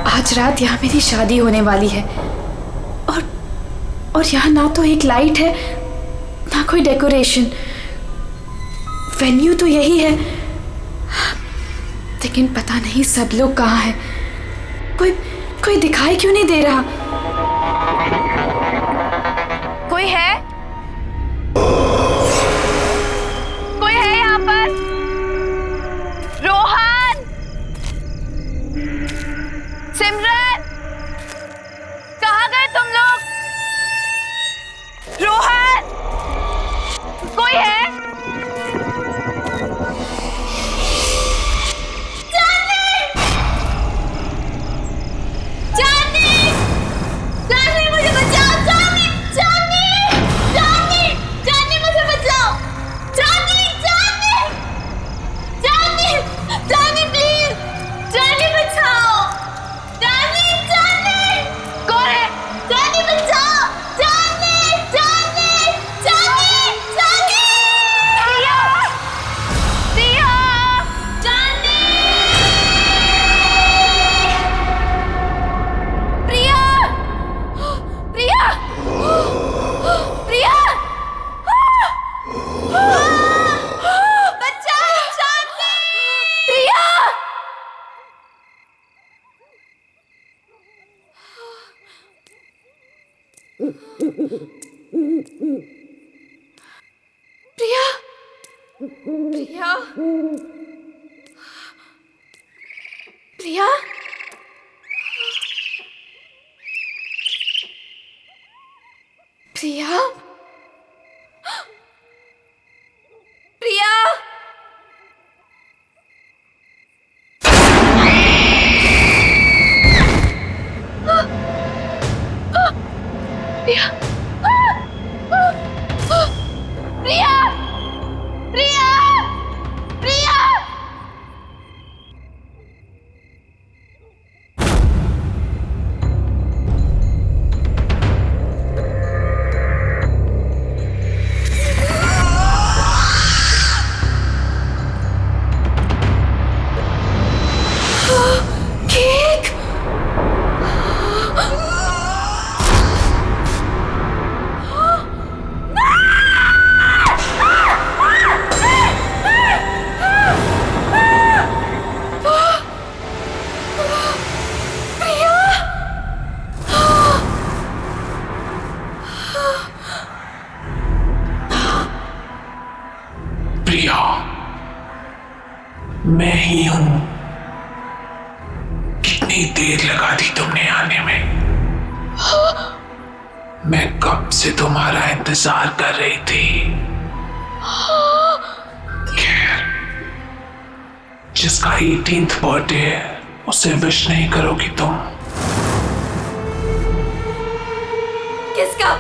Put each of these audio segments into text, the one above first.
आज रात यहाँ मेरी शादी होने वाली है और यहाँ ना तो एक लाइट है ना कोई डेकोरेशन। वेन्यू तो यही है, लेकिन पता नहीं सब लोग कहाँ हैं। कोई दिखाई क्यों नहीं दे रहा? कोई है? कोई है यहाँ पर? रोहन, सिमरन, कहाँ गए तुम लोग? रोहन, कोई है? प्रिया, प्रिया, प्रिया, प्रिया, प्रिया, प्रिया, प्रिया, प्रिया, प्रिया, केक, प्रिया, मैं ही हूं। कितनी देर लगा दी तुमने आने में? मैं कब से तुम्हारा इंतजार कर रही थी। खैर, जिसका 18th बर्थडे है उसे विश नहीं करोगी तुम? किसका?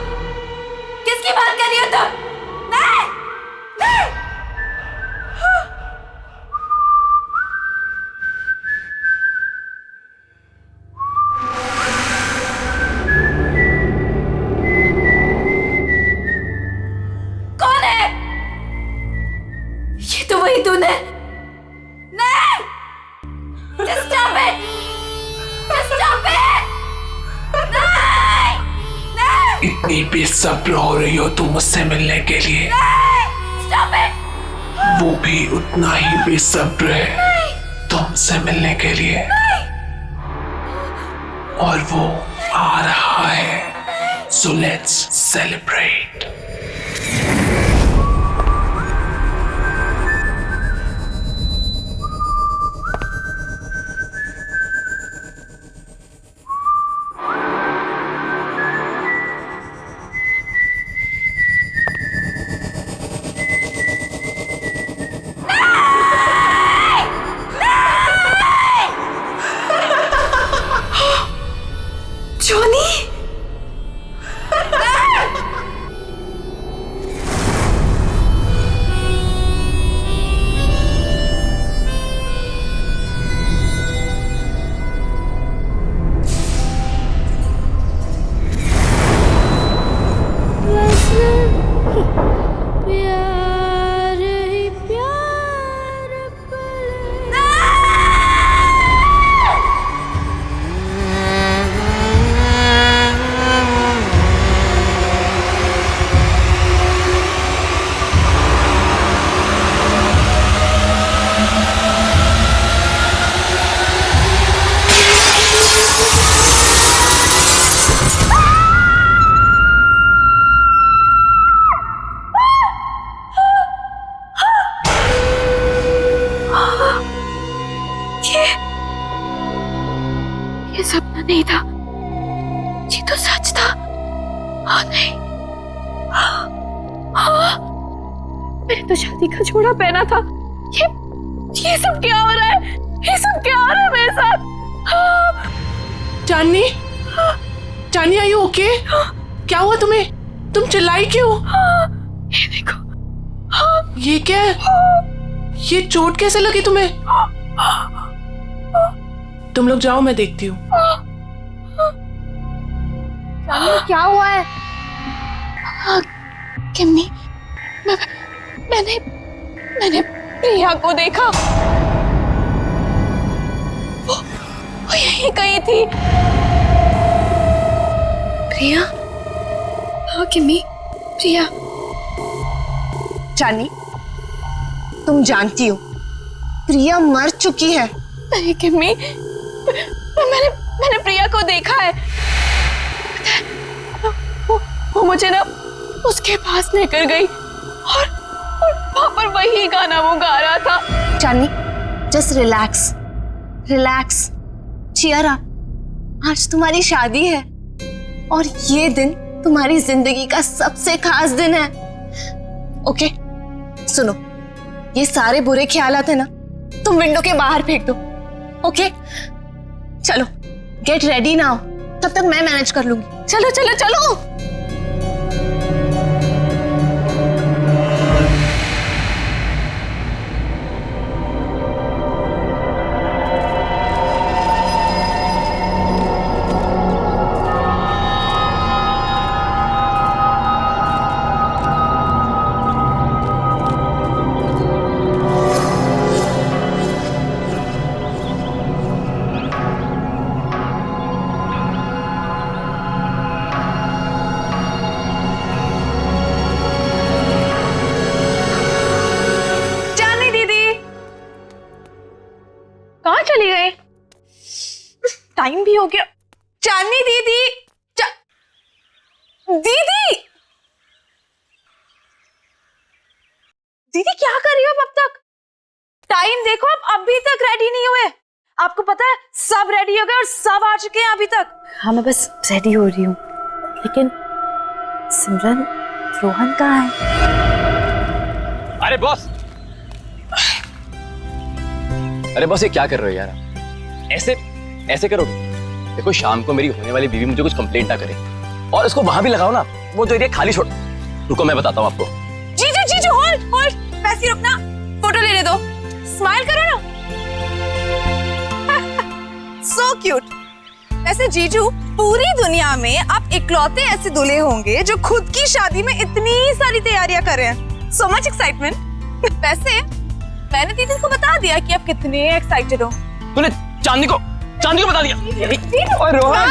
किसकी बात कर रही हो तुम? नहीं, नहीं। कौन है? ये तो वही तूने। नहीं, just stop it, just stop it, नहीं, नहीं, इतनी बेसब्र हो रही हो तुम मुझसे मिलने के लिए? नहीं, stop it, वो भी उतना ही बेसब्र है तुमसे मिलने के लिए। और वो आ रहा है, so let's celebrate. जोनी, ये सपना नहीं था, ये तो सच था। हाँ नहीं, हाँ, मैंने तो शादी का जोड़ा पहना था। ये सब क्या हो रहा है? ये सब क्या हो रहा है मेरे साथ? चांदनी, चांदनी आर यू ओके? क्या हुआ तुम्हें? तुम चिल्लाई क्यों? ये देखो, ये क्या है? ये चोट कैसे लगी तुम्हें? तुम लोग जाओ, मैं देखती हूँ। क्या हुआ है? किम्मी, मैंने प्रिया को देखा। वो यहीं कहीं थी। प्रिया? हाँ किम्मी, प्रिया। चांदनी, तुम जानती हो प्रिया मर चुकी है। नहीं किम्मी, मैंने प्रिया को देखा है। वो मुझे ना उसके पास लेकर गई और वहां पर वही गाना वो गा रहा था। Chandni, just relax, relax, cheer up. आज तुम्हारी शादी है और ये दिन तुम्हारी जिंदगी का सबसे खास दिन है। ओके, सुनो, ये सारे बुरे ख्यालात है ना, तुम विंडो के बाहर फेंक दो। ओके, चलो गेट रेडी नाउ, तब तक मैं मैनेज कर लूंगी। चलो चलो चलो। चली गई? टाइम भी हो गया। चांदनी दीदी, दीदी, दीदी क्या कर रही हो अब तक? टाइम देखो, आप अभी तक रेडी नहीं हुए। आपको पता है सब रेडी हो गए और सब आ चुके हैं अभी तक। हाँ, मैं बस रेडी हो रही हूँ, लेकिन सिमरन, रोहन कहाँ है? अरे बॉस, अरे बॉस, ये क्या कर रहे हो यार? ऐसे करोगे? देखो, शाम को मेरी होने वाली बीवी मुझे कुछ कंप्लेंट ना करे, और इसको वहां भी लगाओ ना, वो जो एरिया खाली छोड़। रुको, मैं बताता हूँ आपको। जीजू, होल्ड, वैसे रुकना, फोटो लेने दो, स्माइल करो ना। So cute. वैसे जीजू, पूरी दुनिया में आप इकलौते ऐसे दूल्हे होंगे जो खुद की शादी में इतनी सारी तैयारियां कर रहे हैं। So much excitement. वैसे मैंने दीदी को बता दिया कि आप कितने एक्साइटेड हो। तूने चांदनी को बता दिया? और रोहन,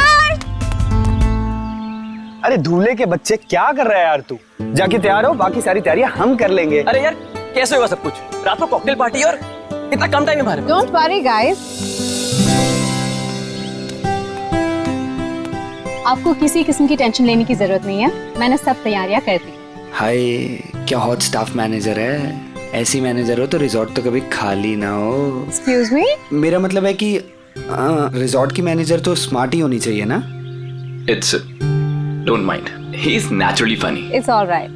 अरे दूल्हे के बच्चे, क्या कर रहा है यार तू? जाके तैयार हो, बाकी सारी तैयारियां हम कर लेंगे। अरे यार, कैसे होगा सब कुछ? रात को कॉकटेल पार्टी और इतना कम टाइम है हमारे पास। डोंट वरी गाइस, आपको किसी किस्म की टेंशन लेने की जरूरत नहीं है, मैंने सब तैयारियां कर दी। हाय, क्या हॉट स्टाफ मैनेजर है? ऐसी मैनेजर हो तो रिजॉर्ट तो कभी खाली ना हो। एक्सक्यूज मी, मेरा मतलब है कि रिजॉर्ट की मैनेजर तो स्मार्ट ही होनी चाहिए ना। It's don't mind, he is naturally funny. It's alright.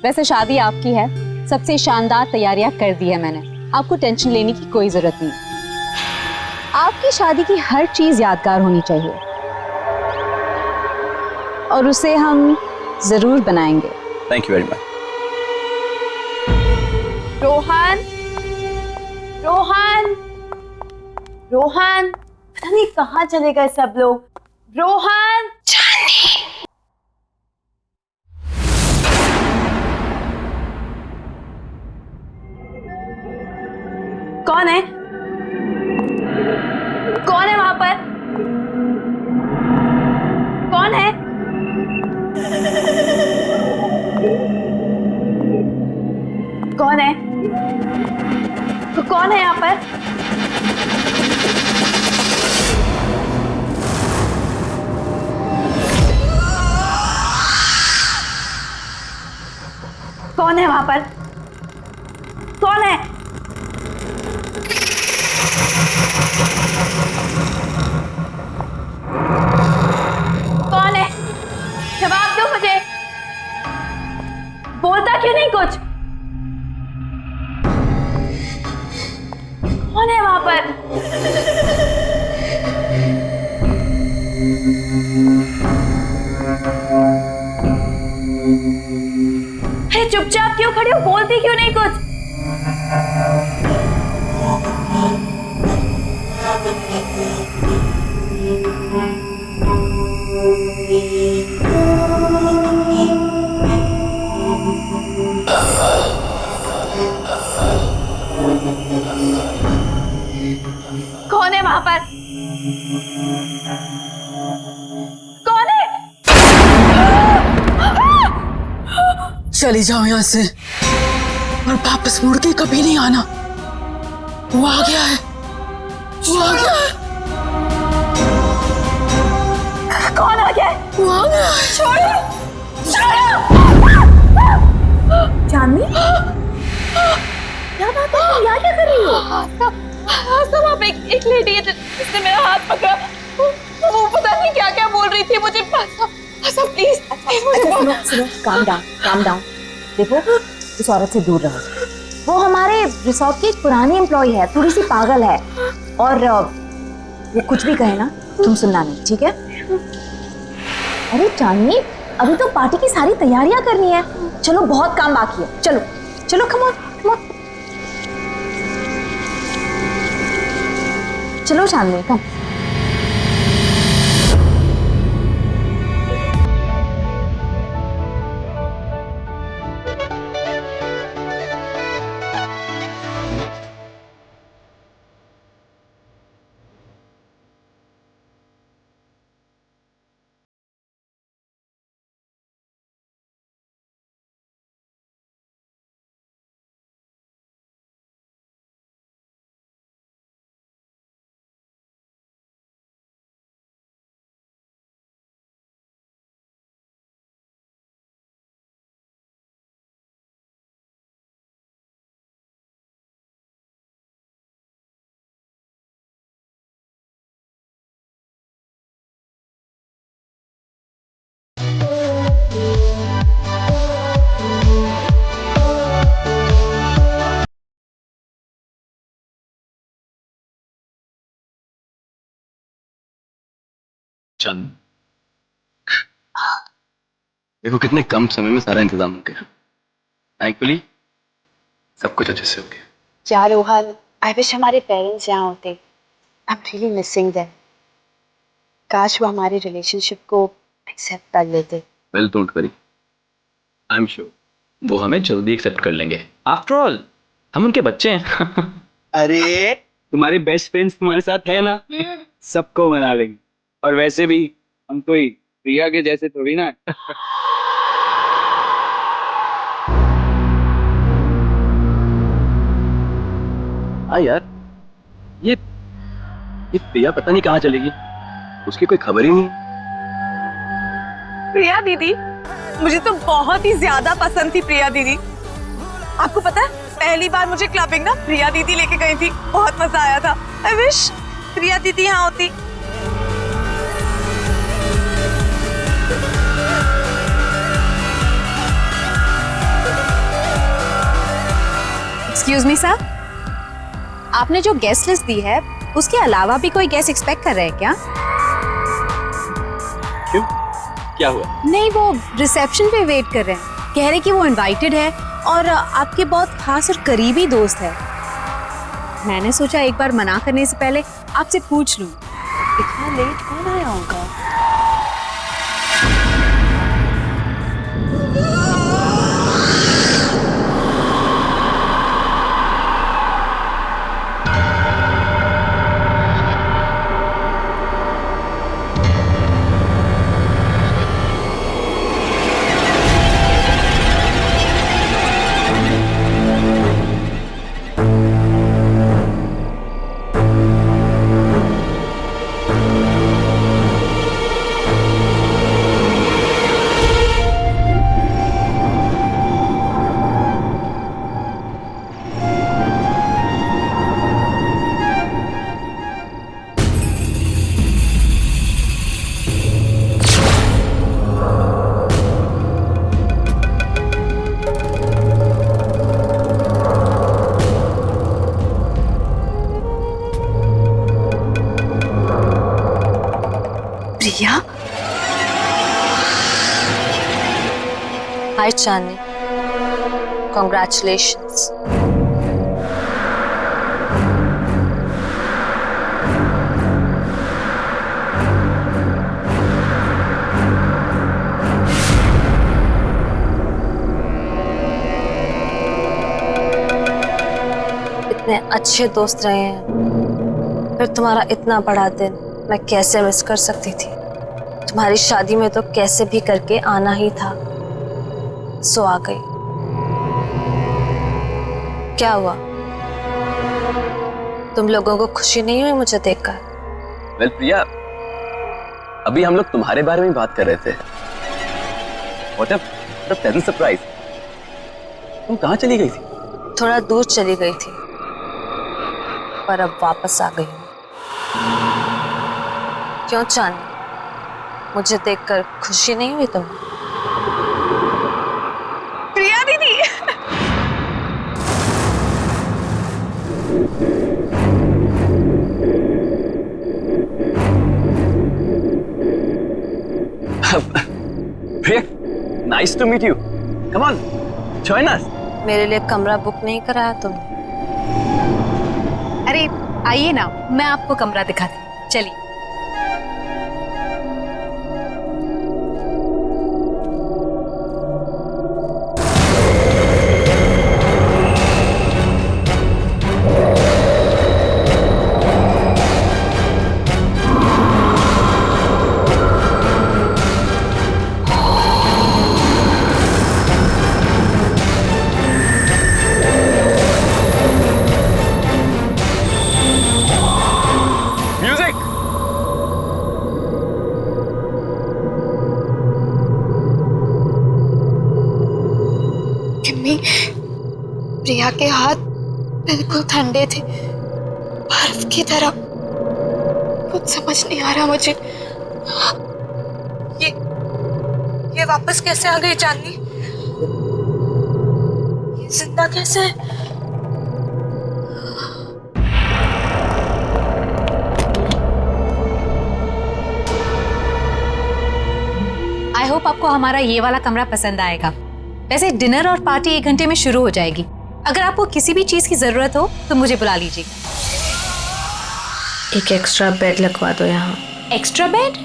वैसे शादी आपकी है, सबसे शानदार तैयारियां कर दी है मैंने, आपको टेंशन लेने की कोई जरूरत नहीं। आपकी शादी की हर चीज यादगार होनी चाहिए और उसे हम जरूर बनाएंगे। Thank you very much. Rohan, पता नहीं कहाँ चले गए सब लोग। रोहन, कौन है? कौन है वहां पर? कौन है? कौन है? तो कौन है यहाँ पर? कौन है वहां पर? कौन है? बोलती क्यों नहीं कुछ? कौन है वहां पर? कौन है? चली जाओ यहाँ से और वापस मुड़ के कभी नहीं आना। वो आ गया है, वो आ गया है, कौन आ गया है? वो आ गया है। छोड़ो! चांदनी, क्या बात है? तुम यहाँ क्या कर रही हो? सब आप एक लेडी है जिसने मेरा हाथ पकड़ा। वो पता नहीं क्या क्या बोल रही थी मुझे। सब प्लीज सुनो, काम डाउन। देखो, इस औरत से दूर रहो। वो हमारे रिसोर्ट की एक पुरानी एम्प्लॉय है, थोड़ी सी पागल है, और वो कुछ भी कहे ना तुम सुनना नहीं, ठीक है? अरे चांदनी, अभी तो पार्टी की सारी तैयारियां करनी है। चलो, बहुत काम बाकी है। चलो चलो, कम ऑन। चलो चांदनी, कम। चंद, देखो कितने कम समय में सारा इंतजाम हो गया। थैंकफुली सब कुछ अच्छे से हो गया। यार रोहन, आई विश हमारे पेरेंट्स यहाँ होते। I am really missing them. काश वो हमारे रिलेशनशिप को एक्सेप्ट कर लेते। Well, don't worry, I am sure वो हमें जल्दी एक्सेप्ट कर लेंगे। आफ्टर ऑल हम उनके बच्चे हैं। अरे तुम्हारे बेस्ट फ्रेंड्स तुम्हारे साथ है ना, सबको मना लेंगे। और वैसे भी हम कोई प्रिया के जैसे थोड़ी ना। हाँ यार, ये प्रिया पता नहीं कहाँ चलेगी, उसकी कोई खबर ही नहीं। प्रिया दीदी, मुझे तो बहुत ही ज्यादा पसंद थी प्रिया दीदी। आपको पता है, पहली बार मुझे क्लबिंग ना प्रिया दीदी लेके गई थी, बहुत मजा आया था। आई विश प्रिया दीदी यहाँ होती। एक्सक्यूज मी सर, आपने जो गेस्ट लिस्ट दी है उसके अलावा भी कोई गेस्ट एक्सपेक्ट कर रहे हैं क्या? क्यों, क्या हुआ? नहीं, वो रिसेप्शन पे वेट कर रहे हैं। कह रहे कि वो इनवाइटेड है और आपके बहुत खास और करीबी दोस्त है। मैंने सोचा एक बार मना करने से पहले आपसे पूछ लूं। इतना लेट कौन आया होगा? प्रिया, हाय चांदनी, Congratulations. इतने अच्छे दोस्त रहे हैं, फिर तुम्हारा इतना बड़ा दिन मैं कैसे मिस कर सकती थी। तुम्हारी शादी में तो कैसे भी करके आना ही था, सो आ गई। क्या हुआ, तुम लोगों को खुशी नहीं हुई मुझे देखकर? वेल प्रिया, अभी हम लोग तुम्हारे बारे में बात कर रहे थे। What a pleasant surprise. तुम कहाँ चली गई थी? थोड़ा दूर चली गई थी, पर अब वापस आ गई हूँ। क्यों चांदनी, मुझे देखकर खुशी नहीं हुई तुम्हें? प्रिया दीदी, प्रिया, nice to meet you. Come on, join us. मेरे लिए कमरा बुक नहीं कराया तुमने? अरे आइए ना, मैं आपको कमरा दिखाती हूँ, चलिए। प्रिया के हाथ बिल्कुल ठंडे थे, बर्फ की तरह। कुछ समझ नहीं आ रहा मुझे। ये वापस कैसे आ गई चांदनी? ये जिंदा कैसे है? आई होप आपको हमारा ये वाला कमरा पसंद आएगा। वैसे डिनर और पार्टी 1 घंटे में शुरू हो जाएगी। अगर आपको किसी भी चीज की जरूरत हो तो मुझे बुला लीजिएगा। एक एक्स्ट्रा बेड लगवा दो यहाँ। Extra bed?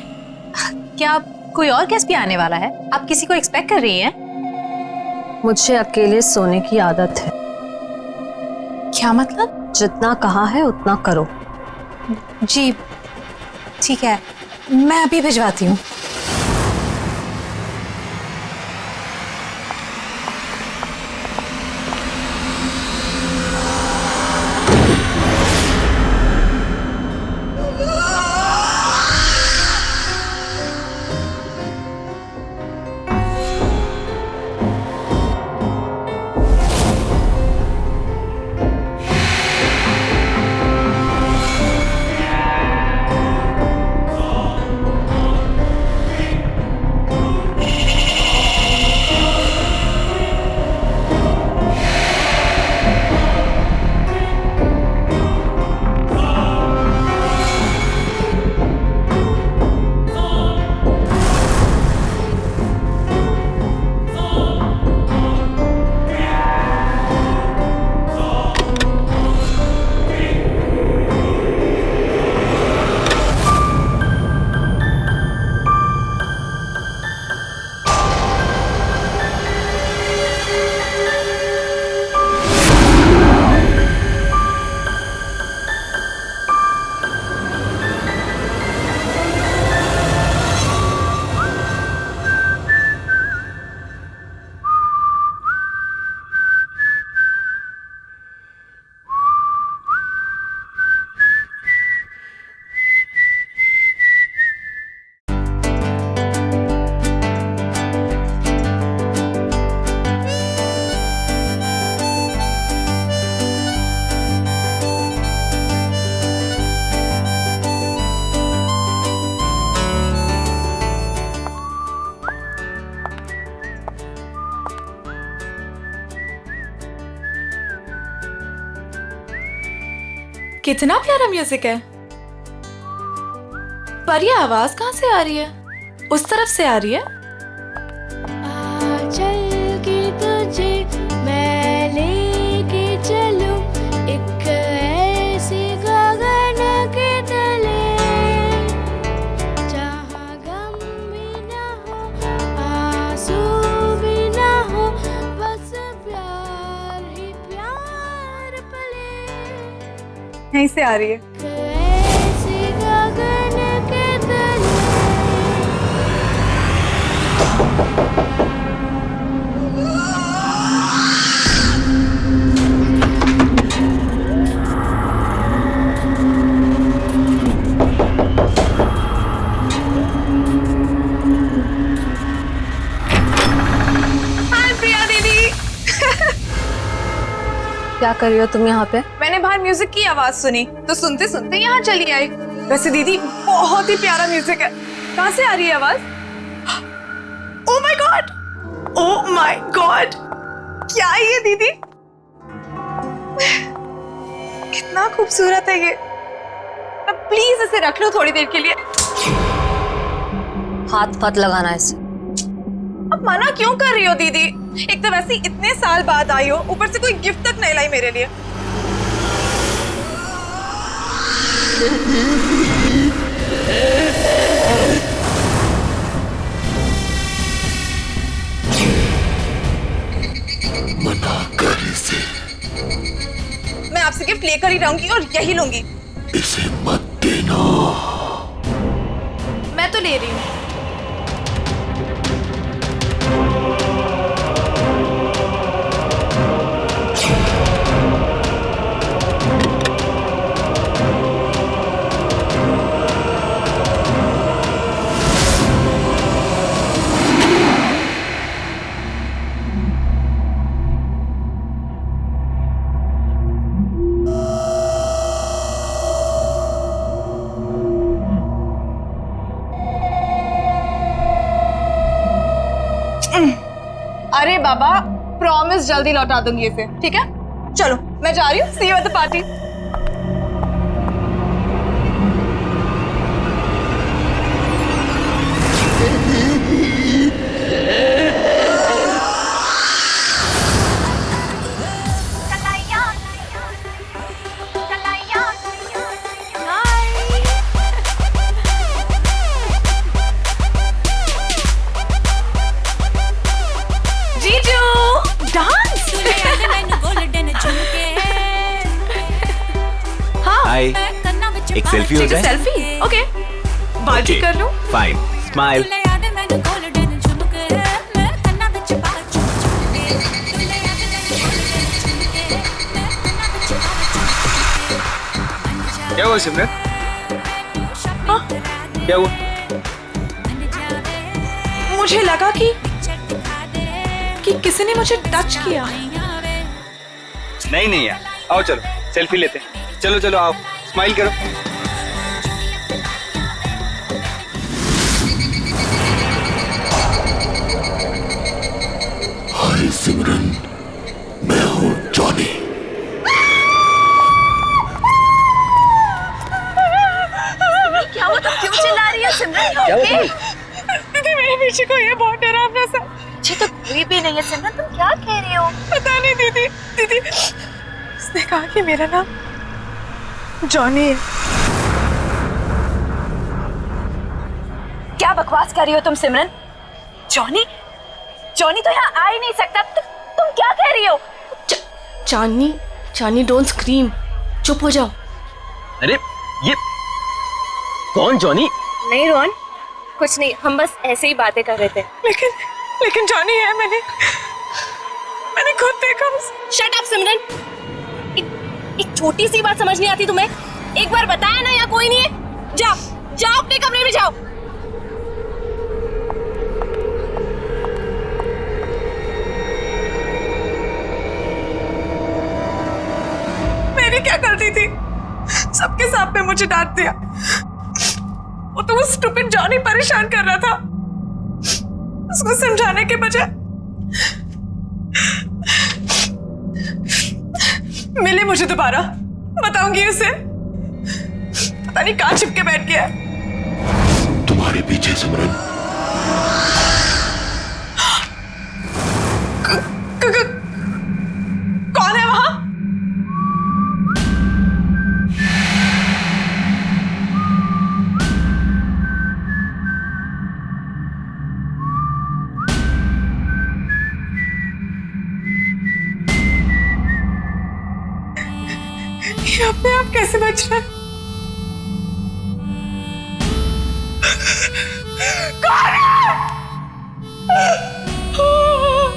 क्या कोई और गेस्ट भी आने वाला है? आप किसी को एक्सपेक्ट कर रही हैं? मुझे अकेले सोने की आदत है। क्या मतलब? जितना कहा है उतना करो। जी ठीक है, मैं अभी भिजवाती हूँ। कितना प्यारा म्यूजिक है। पर ये आवाज कहाँ से आ रही है? उस तरफ से आ रही है। चल के तुझे मैं यहीं से आ रही है। हाय प्रिया दीदी। क्या कर रही हो तुम यहाँ पे? मैंने बाहर म्यूजिक की आवाज सुनी तो सुनते सुनते यहाँ चली आई। वैसे दीदी बहुत ही प्यारा म्यूजिक है। कहाँ से आ रही है आवाज? Oh my God, oh my God, क्या है ये दीदी? कितना खूबसूरत है ये। अब प्लीज इसे रख लो थोड़ी देर के लिए। हाथ मत लगाना इसे। अब मना क्यों कर रही हो दीदी? एक तो वैसे ही इतने साल बाद आई हो, ऊपर से कोई गिफ्ट तक नहीं लाई मेरे लिए। मना कर इसे, मैं आपसे गिफ्ट लेकर ही रहूंगी और यही लूंगी। इसे मत देना। मैं तो ले रही हूँ। अरे बाबा, प्रॉमिस जल्दी लौटा दूंगी इसे, ठीक है? चलो मैं जा रही हूँ। सी यू एट द पार्टी। हाय, एक सेल्फी हो जाए? सेल्फी? ओके, बात भी कर लूं? Fine, smile. क्या हुआ सिमरन? क्या हुआ? मुझे लगा कि किसी ने मुझे टच किया। नहीं नहीं यार, आओ चलो सेल्फी लेते हैं। चलो चलो आओ, स्माइल करो। हाय सिमरन, मैं हूँ जॉनी। क्या हुआ? तुम क्यों चिल्ला रही है सिमरन? दीदी मेरे पीछे कोई है, बहुत डरावना सा। मुझे तो कोई भी नहीं है सिमरन, तुम क्या कह रही हो? पता नहीं दीदी। दीदी उसने कहा कि मेरा नाम जॉनी है। क्या बकवास कर रही हो तुम सिमरन? जॉनी? जॉनी तो यहाँ आ ही नहीं सकता। तुम क्या कह रही हो? चांदनी, चांदनी डोंट स्क्रीम, चुप हो जाओ। अरे ये कौन जॉनी? नहीं रोहन, कुछ नहीं, हम बस ऐसे ही बातें कर रहे थे। लेकिन जॉनी है। मैंने खुद देखा। शट अप सिमरन, एक छोटी सी बात समझ नहीं आती तुम्हें? एक बार बताया ना यहाँ कोई नहीं है। जाओ जाओ अपने कमरे में जाओ। मैंने क्या गलती थी? सबके सामने मुझे डांट दिया। वो तो वो स्टूपिड जॉनी परेशान कर रहा था। उसको समझाने के बजाय मिले मुझे दोबारा। बताऊंगी उसे। पता नहीं कहाँ छिपके बैठ गया। तुम्हारे पीछे सिमरन। कौन है वहां? ये अपने आप कैसे बच रहा है? कौन है? कौन है?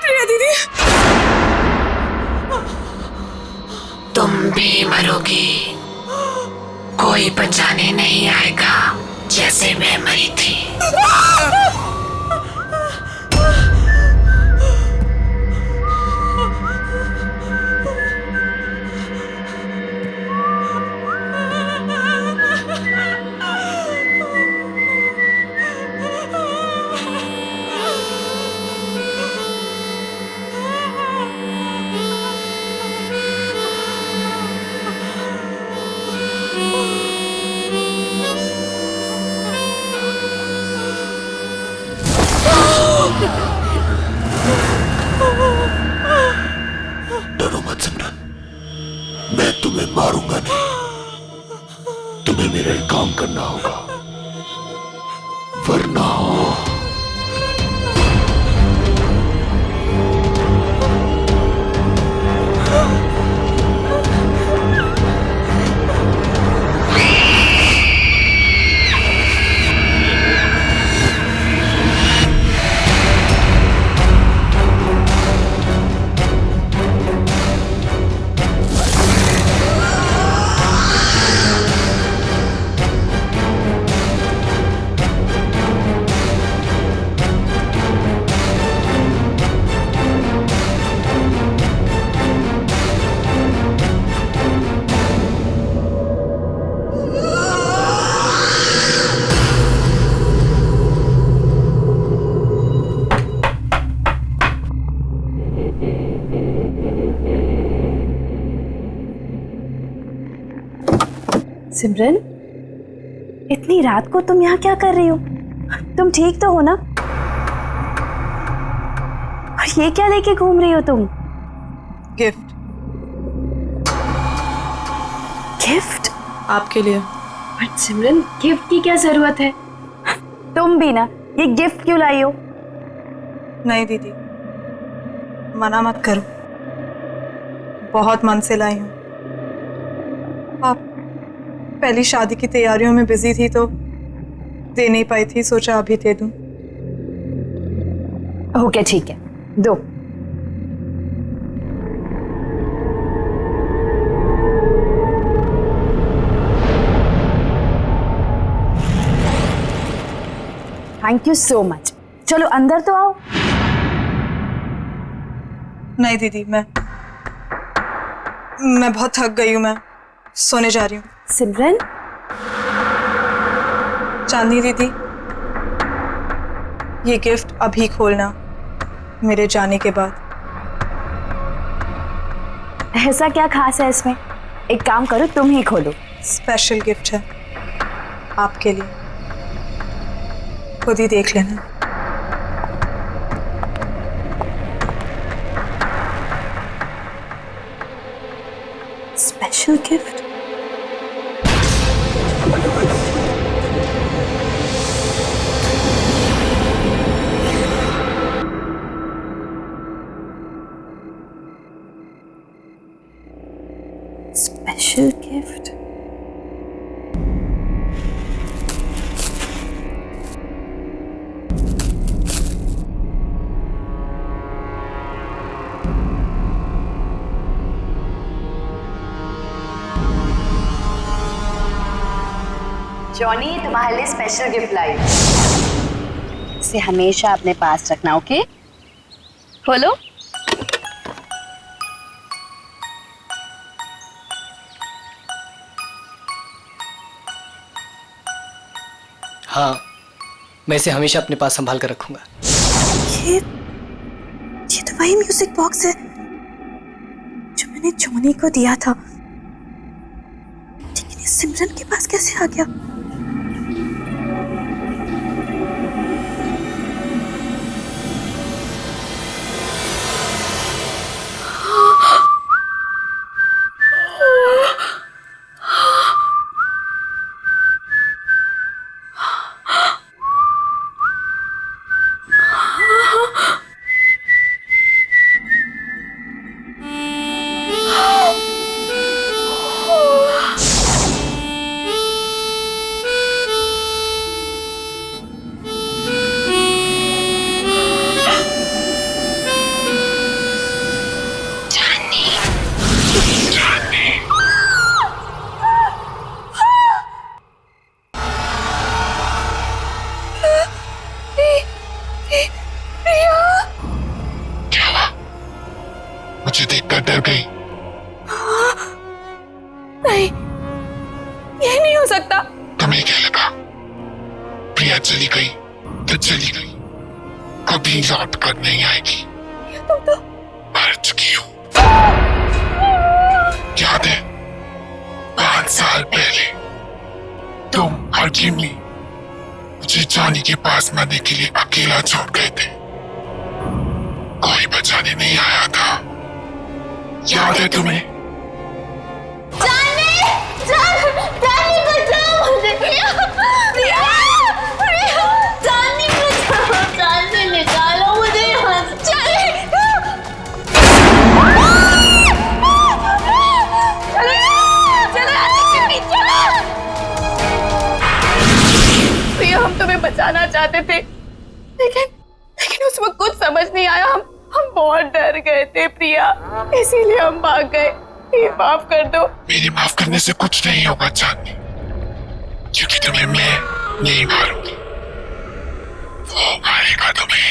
प्रिया दीदी, तुम भी मरोगी, कोई बचाने नहीं आएगा जैसे मैं मरी थी। डरो मत सिमरन, मैं तुम्हें मारूंगा नहीं। तुम्हें मेरा एक काम करना होगा, वरना सिमरन, इतनी रात को तुम यहाँ क्या कर रही हो? तुम ठीक तो हो ना? और ये क्या लेके घूम रही हो तुम? गिफ्ट। गिफ्ट? आपके लिए। बट सिमरन, गिफ्ट की क्या जरूरत है? तुम भी ना, ये गिफ्ट क्यों लाई हो? नहीं दीदी, मना मत करो, बहुत मन से लाई हूँ। आप पहली शादी की तैयारियों में बिजी थी तो दे नहीं पाई थी, सोचा अभी दे दूं। ओके ठीक है, दो। Thank you so much. चलो अंदर तो आओ। नहीं दीदी, मैं बहुत थक गई हूँ, मैं सोने जा रही हूँ। सिमरन, चांदनी दीदी, ये गिफ्ट अभी खोलना, मेरे जाने के बाद। ऐसा क्या खास है इसमें? एक काम करो, तुम ही खोलो। स्पेशल गिफ्ट है आपके लिए, खुद ही देख लेना। Special gift? Special gift? Johnny, तुम्हारे लिए स्पेशल गिफ्ट लाई। इसे हमेशा अपने पास रखना, ओके? खोलो। हाँ, मैं इसे हमेशा अपने पास संभाल कर रखूंगा। ये तो वही म्यूजिक बॉक्स है जो मैंने जॉनी को दिया था, लेकिन ये सिमरन के पास कैसे आ गया? मुझे देखकर डर गई। नहीं, ये नहीं हो सकता। तुम्हें क्या लगा प्रिया चली गई तो चली गई, कभी लौट कर नहीं आएगी। तुम तो मर चुकी हो। याद है 5 साल पहले तुम और जिमी मुझे जॉनी के पास मरने के लिए अकेला छोड़ गए थे, कोई बचाने नहीं आया था। याद है तुम्हें? जानी बचाओ मुझे। जानी बचाओ, जानी निकालो मुझे यहाँ से। प्रिया, हम तुम्हें बचाना चाहते थे, लेकिन उस वक्त कुछ समझ नहीं आया। हम बहुत डर गए थे प्रिया, इसीलिए हम भाग गए। ये माफ कर दो। मेरे माफ करने से कुछ नहीं होगा चांदनी, क्योंकि तुम्हें मैं नहीं मारूंगी, वो मारेगा तुम्हें।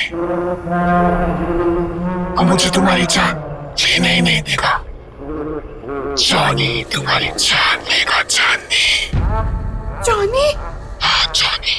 और मुझे तुम्हारी जान लेने ही नहीं देगा। जॉनी तुम्हारी जान लेगा चांदनी। जॉनी? हाँ जॉनी।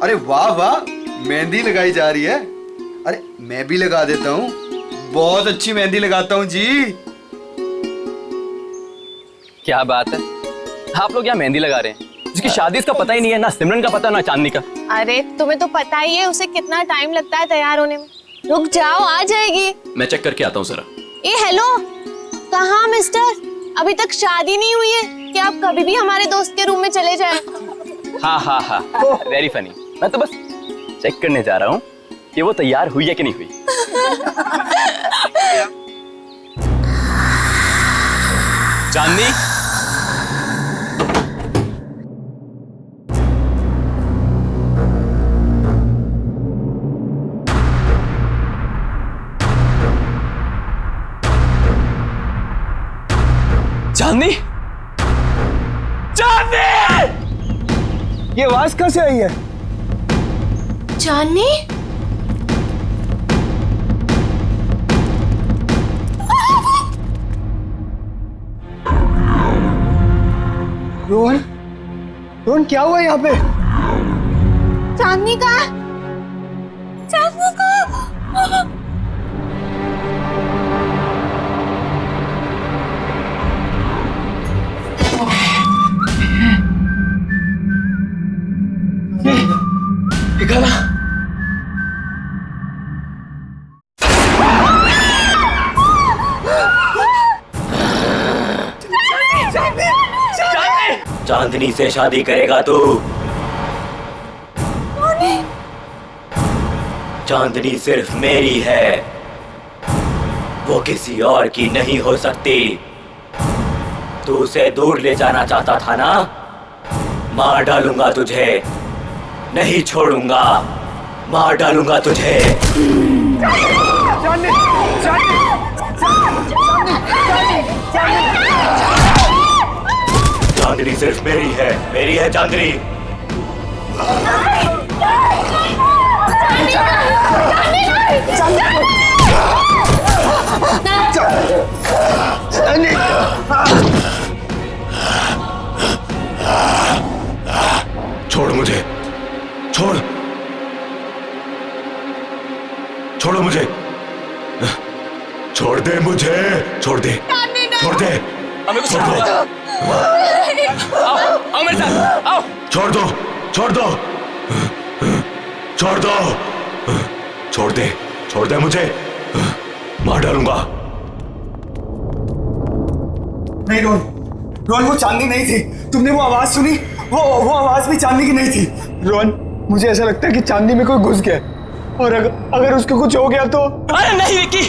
अरे वाह वाह, मेहंदी लगाई जा रही है। अरे मैं भी लगा देता हूँ, बहुत अच्छी मेहंदी लगाता हूँ जी। क्या बात है, आप लोग यहाँ मेहंदी लगा रहे हैं? जिसकी शादी इसका पता ही नहीं है, ना सिमरन का पता ना चांदनी का। अरे तुम्हें तो पता ही है उसे कितना टाइम लगता है तैयार होने में। रुक जाओ, आ जाएगी। मैं चेक करके आता हूँ जरा। ए हेलो, कहाँ मिस्टर? अभी तक शादी नहीं हुई है कि आप कभी भी हमारे दोस्त के रूम में चले जाएं? हाँ हाँ हाँ, वेरी फनी। मैं तो बस चेक करने जा रहा हूँ कि वो तैयार हुई है कि नहीं हुई। चांदनी, चांदनी, चांदनी! ये आवाज कहाँ से आई है? चांदनी? रोहन, रोहन क्या हुआ यहाँ पे? चांदनी का? चांदनी का? देखा ना? चांदनी से शादी करेगा तू? चांदनी सिर्फ मेरी है, वो किसी और की नहीं हो सकती। तू उसे दूर ले जाना चाहता था ना? मार डालूंगा तुझे, नहीं छोड़ूंगा, मार डालूंगा तुझे। चांदनी सिर्फ मेरी है चांदनी। छोड़ मुझे, छोड़, छोड़ो मुझे, छोड़ दे मुझे, छोड़ दे, छोड़ दे, छोड़ दो, आओ मेरे साथ, आओ। छोड़ दो, छोड़ दो, छोड़ दो, छोड़ दे मुझे, मार डालूंगा। नहीं रोहन, रोहन वो चांदनी नहीं थी। तुमने वो आवाज सुनी? वो आवाज भी चांदनी की नहीं थी। रोहन, मुझे ऐसा लगता है कि चांदनी में कोई घुस गया, और अगर उसको कुछ हो गया तो। अरे नहीं विक्की,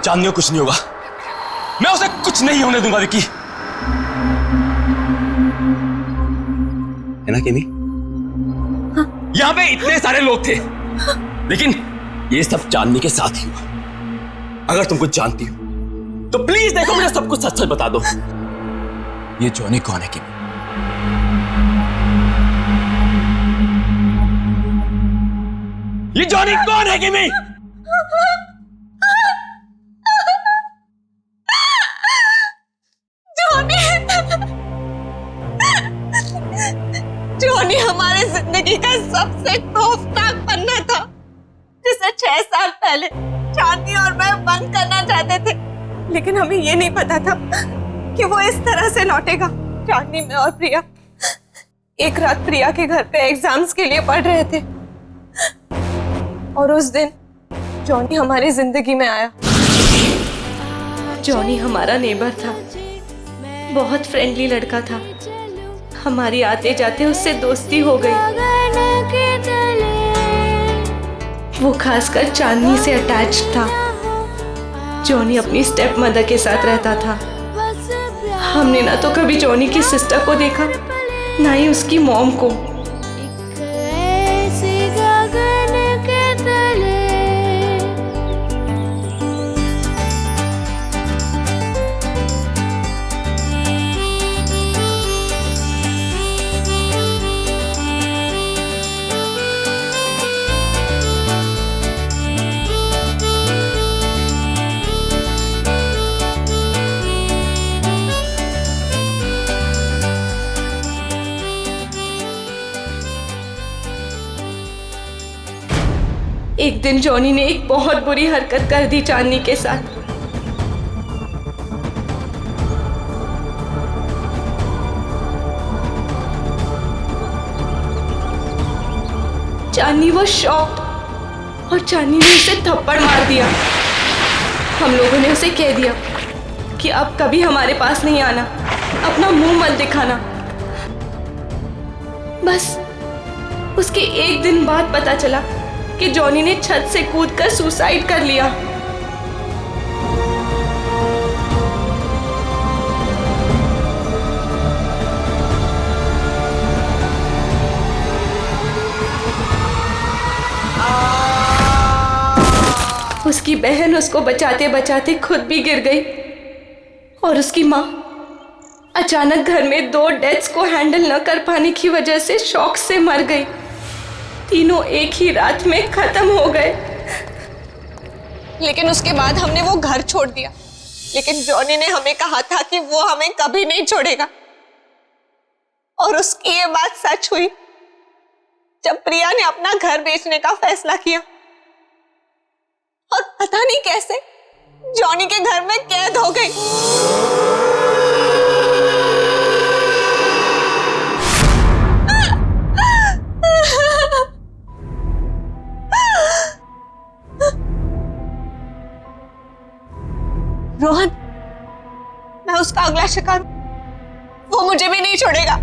चांदनी को कुछ नहीं होगा, मैं उसे कुछ नहीं होने दूंगा विक्की। है ना केमी? यहाँ पे इतने सारे लोग थे, लेकिन ये सब चांदनी के साथ ही हुआ। अगर तुम कुछ जानती हो तो प्लीज देखो, मुझे सब कुछ सच सच बता दो। ये जॉनी कौन है केमी? ये जॉनी कौन है केमी? जॉनी हमारे जिंदगी का सबसे खौफनाक पन्ना था, जिसे 6 साल पहले चांदनी और मैं बंद करना चाहते थे, लेकिन हमें ये नहीं पता था कि वो इस तरह से लौटेगा। चांदनी, मैं और प्रिया एक रात प्रिया के घर पे एग्जाम्स के लिए पढ़ रहे थे, और उस दिन जॉनी हमारी जिंदगी में आया। जॉनी हमारा नेबर था, बहुत फ्रेंडली लड़का था। हमारी आते जाते उससे दोस्ती हो गई। वो खासकर चांदनी से अटैच था। जॉनी अपनी स्टेप मदर के साथ रहता था। हमने ना तो कभी जॉनी की सिस्टर को देखा, ना ही उसकी मॉम को। एक दिन जॉनी ने एक बहुत बुरी हरकत कर दी चांदनी के साथ। चांदनी वो शॉक्ड, और चांदनी ने उसे थप्पड़ मार दिया। हम लोगों ने उसे कह दिया कि अब कभी हमारे पास नहीं आना, अपना मुंह मत दिखाना। बस उसके एक दिन बाद पता चला कि जॉनी ने छत से कूदकर सुसाइड कर लिया। उसकी बहन उसको बचाते बचाते खुद भी गिर गई, और उसकी माँ अचानक घर में 2 डेथ्स को हैंडल न कर पाने की वजह से शॉक से मर गई। तीनों एक ही रात में खत्म हो गए। लेकिन उसके बाद हमने वो घर छोड़ दिया, लेकिन जॉनी ने हमें कहा था कि वो हमें कभी नहीं छोड़ेगा। और उसकी ये बात सच हुई जब प्रिया ने अपना घर बेचने का फैसला किया, और पता नहीं कैसे जॉनी के घर में कैद हो गई। रोहन, मैं उसका अगला शिकार, वो मुझे भी नहीं छोड़ेगा,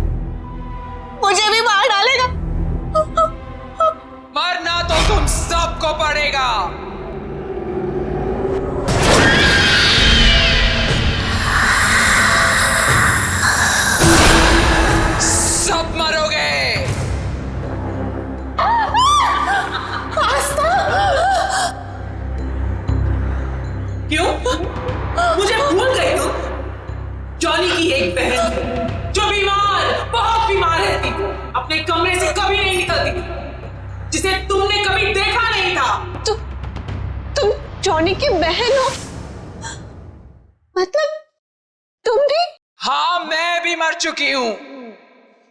मुझे भी मार डालेगा। मरना तो तुम सबको पड़ेगा। सब मरोगे। क्यों? मुझे भूल गई तुम? जॉनी की एक बहन जो बीमार, बहुत बीमार रहती, अपने कमरे से कभी नहीं निकलती, जिसे तुमने कभी देखा नहीं था। तुम जॉनी की बहन हो? मतलब तुम भी? हाँ, मैं भी मर चुकी हूं।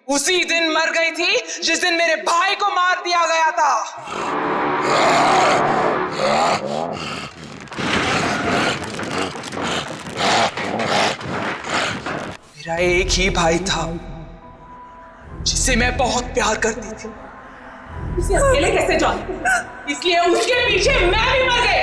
उसी दिन मर गई थी जिस दिन मेरे भाई को मार दिया गया था। मेरा एक ही भाई था जिसे मैं बहुत प्यार करती थी। उसे अकेले कैसे जान? इसलिए उसके पीछे मैं भी मर गई।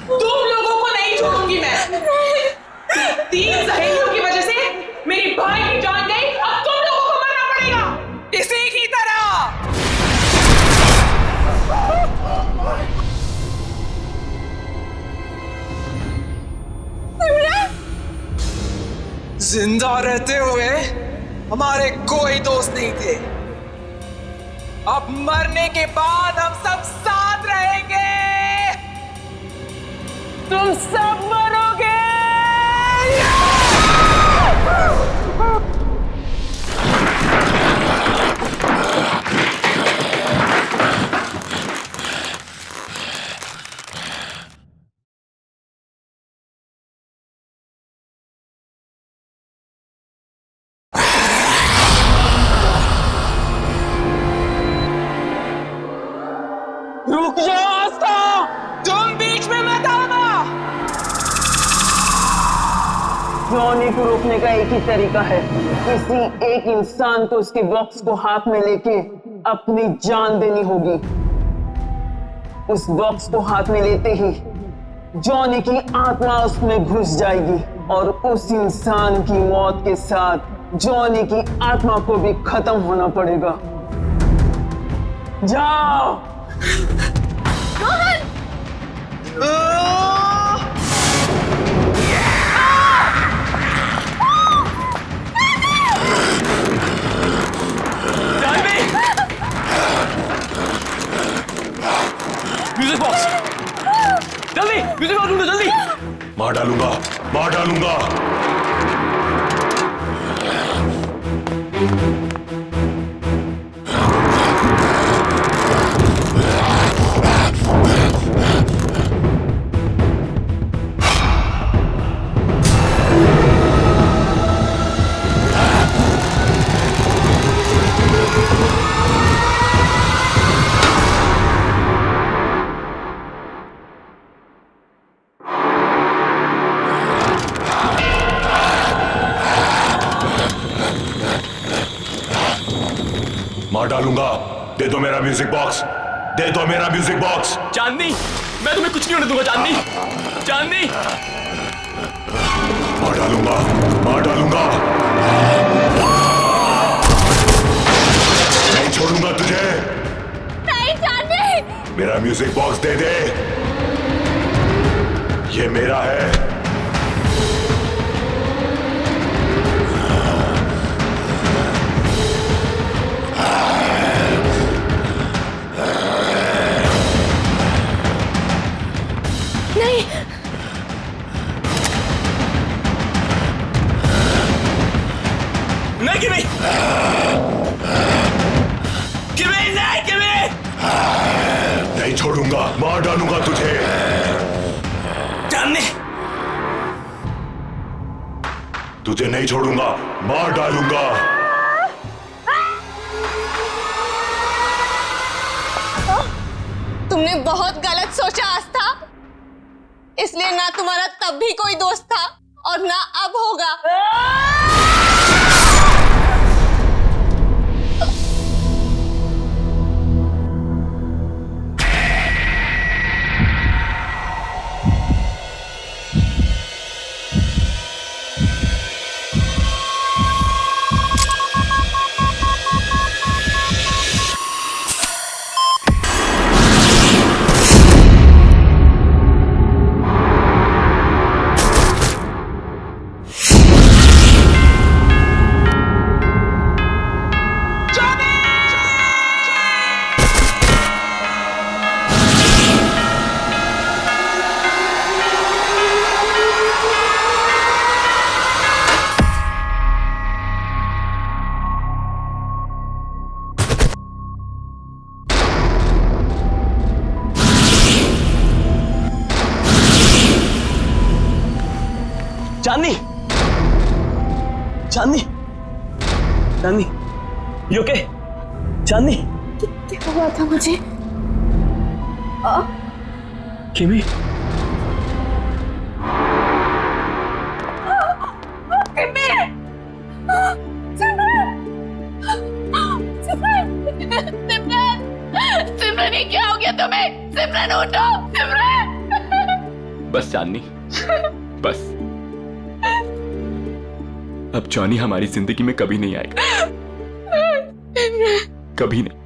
तुम लोगों को नहीं छोड़ूंगी मैं। 3 सहेलियों की वजह से मेरी भाई की जान गई, अब तुम लोगों को मरना पड़ेगा इसी की तरह। जिंदा रहते हुए हमारे कोई दोस्त नहीं थे। अब मरने के बाद हम सब साथ रहेंगे। तुम सब मरोगे। रुक जाओ आस्था, तुम बीच में मत आना। जॉनी को रोकने का एक ही तरीका है, किसी एक इंसान को उसके बॉक्स को हाथ में लेके अपनी जान देनी होगी। उस बॉक्स को हाथ में लेते ही जॉनी की आत्मा उसमें घुस जाएगी और उस इंसान की मौत के साथ जॉनी की आत्मा को भी खत्म होना पड़ेगा। जाओ। म्यूजिक बॉक्स, जल्दी म्यूजिक बॉक्स ढूंढो, जल्दी। मार डालूंगा, मार डालूंगा। मार डालूंगा। दे दो मेरा म्यूजिक बॉक्स, दे दो मेरा म्यूजिक बॉक्स। चांदनी, मैं तुम्हें कुछ नहीं होने दूंगा। चांदनी, चांदनी। मार डालूंगा, मार डालूंगा। नहीं छोड़ूंगा तुझे। नहीं चांदनी। मेरा म्यूजिक बॉक्स दे दे, ये मेरा है। नहीं किमी, किमी नहीं, किमी नहीं छोड़ूंगा, मार डालूंगा तुझे। चांदनी, तुझे नहीं छोड़ूंगा, मार डालूंगा। तुमने बहुत गलत सोचा आस्था। इसलिए ना तुम्हारा तब भी कोई दोस्त था और ना अब होगा। चांदनी, चांदनी, चांदनी, यू ओके? चांदनी, क्या हुआ था मुझे? किमी, सिमरन, ये क्या हो गया तुम्हें? सिमरन उठो, सिमरन। बस चांदनी, बस। अब जॉनी हमारी जिंदगी में कभी नहीं आएगा, कभी नहीं।